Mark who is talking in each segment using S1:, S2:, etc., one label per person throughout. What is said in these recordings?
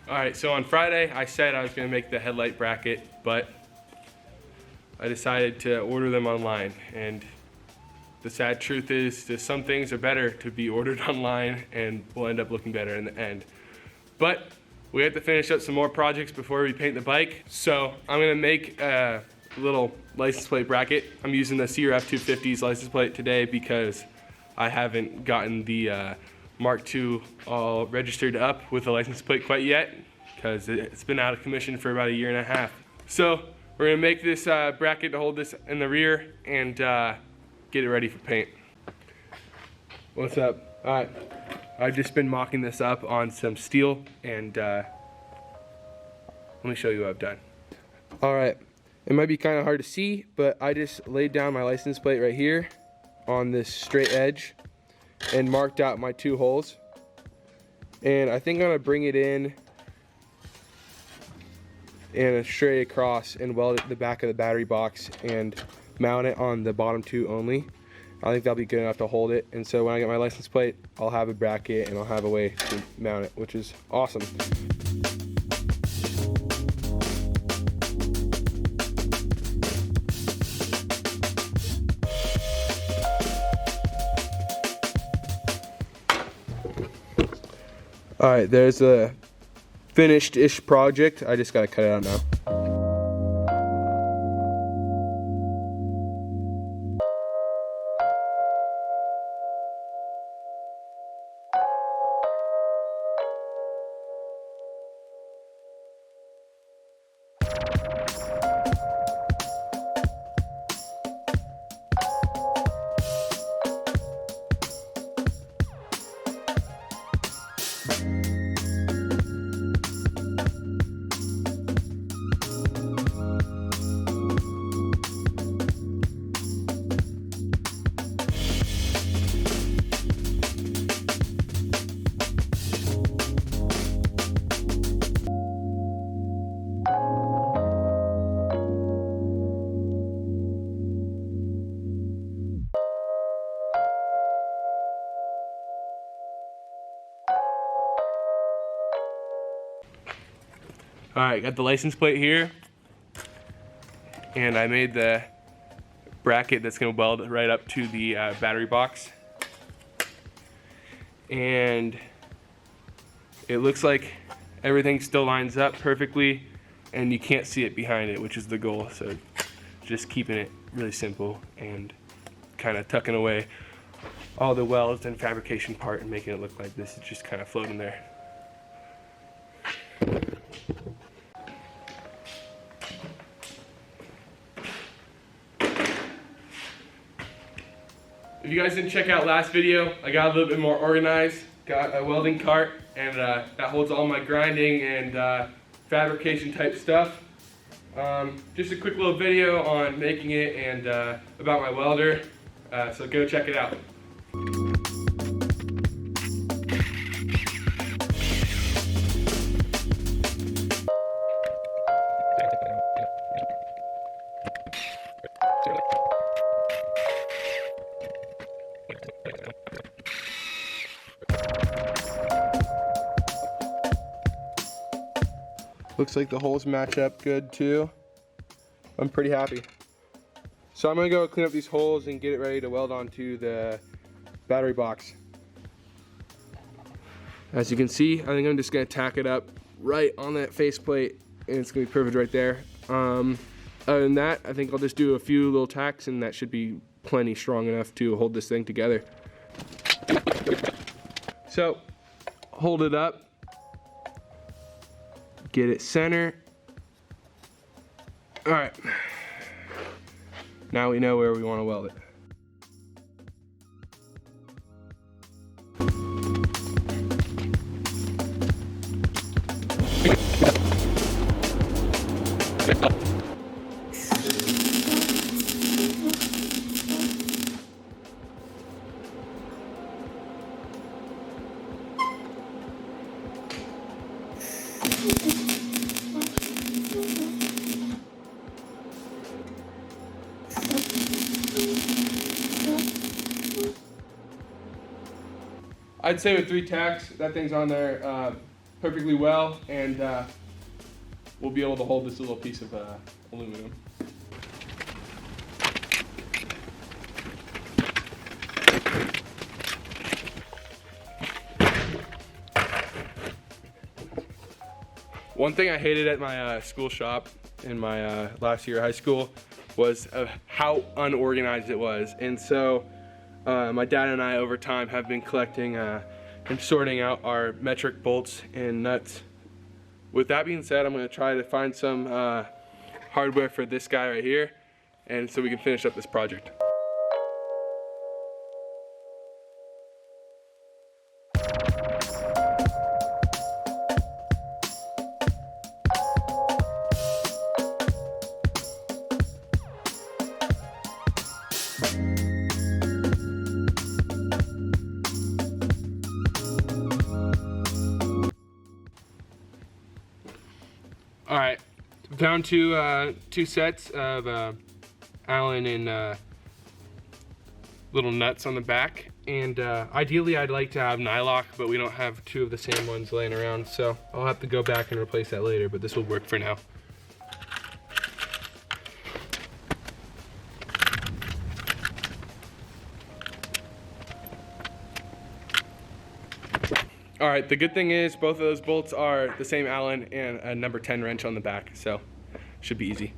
S1: Alright, so on Friday I said I was going to make the headlight bracket, but I decided to order them online, and the sad truth is that some things are better to be ordered online and will end up looking better in the end. But we have to finish up some more projects before we paint the bike, so I'm going to make a little license plate bracket. I'm using the XS650's license plate today because I haven't gotten the Mark II all registered up with the license plate quite yet, because it's been out of commission for about 1.5 years. So we're gonna make this bracket to hold this in the rear and get it ready for paint. What's up? All right, I've just been mocking this up on some steel, and let me show you what I've done. All right, it might be kind of hard to see, but I just laid down my license plate right here on this straight edge and marked out my 2 holes. And I think I'm gonna bring it in and straight across and weld it to the back of the battery box and mount it on the bottom 2 only. I think that'll be good enough to hold it. And so when I get my license plate, I'll have a bracket and I'll have a way to mount it, which is awesome. All right, there's a finished-ish project. I just gotta cut it out now. Alright, got the license plate here, and I made the bracket that's going to weld right up to the battery box, and it looks like everything still lines up perfectly and you can't see it behind it, which is the goal. So just keeping it really simple and kind of tucking away all the welds and fabrication part and making it look like this is just kind of floating there. If you guys didn't check out last video, I got a little bit more organized. Got a welding cart, and that holds all my grinding and fabrication type stuff. Just a quick little video on making it and about my welder, so go check it out. Looks like the holes match up good too. I'm pretty happy. So I'm gonna go clean up these holes and get it ready to weld onto the battery box. As you can see, I think I'm just gonna tack it up right on that faceplate and it's gonna be perfect right there. Other than that, I think I'll just do a few little tacks and that should be plenty strong enough to hold this thing together. So, hold it up. Get it center. All right. Now we know where we want to weld it. I'd say with 3 tacks, that thing's on there perfectly well, and we'll be able to hold this little piece of aluminum. One thing I hated at my school shop in my last year of high school was how unorganized it was. And so my dad and I over time have been collecting and sorting out our metric bolts and nuts. With that being said, I'm going to try to find some hardware for this guy right here, and so we can finish up this project. All right, down to 2 sets of Allen and little nuts on the back, and ideally I'd like to have nylock, but we don't have 2 of the same ones laying around, so I'll have to go back and replace that later, but this will work for now. All right, the good thing is both of those bolts are the same Allen and a number 10 wrench on the back, so should be easy.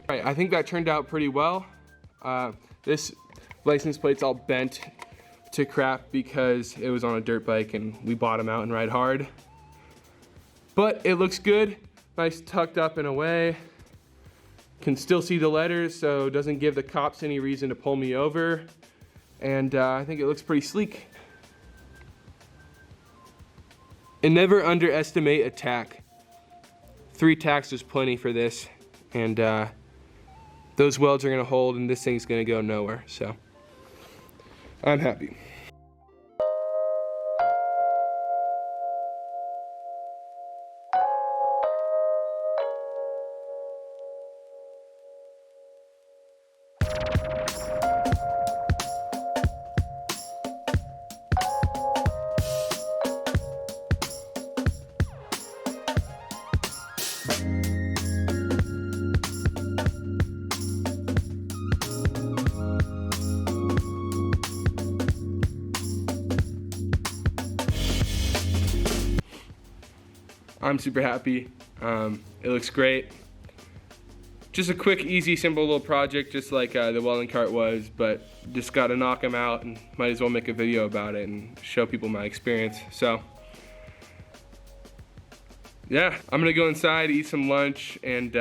S1: All right, I think that turned out pretty well. This license plate's all bent to crap because it was on a dirt bike and we bottom out and ride hard. But it looks good, nice tucked up in a way. Can still see the letters, so it doesn't give the cops any reason to pull me over. And I think it looks pretty sleek. And never underestimate a tack. 3 tacks is plenty for this, and those welds are gonna hold and this thing's gonna go nowhere, so I'm happy. I'm super happy. It looks great. Just a quick, easy, simple little project, just like the welding cart was, but just got to knock them out and might as well make a video about it and show people my experience. So yeah, I'm gonna go inside, eat some lunch, and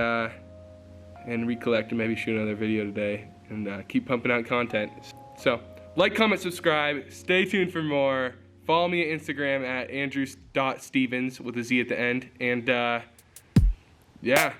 S1: recollect and maybe shoot another video today and keep pumping out content. So like, comment, subscribe, stay tuned for more. Follow me at Instagram at andrew.stevenz with a Z at the end, and yeah.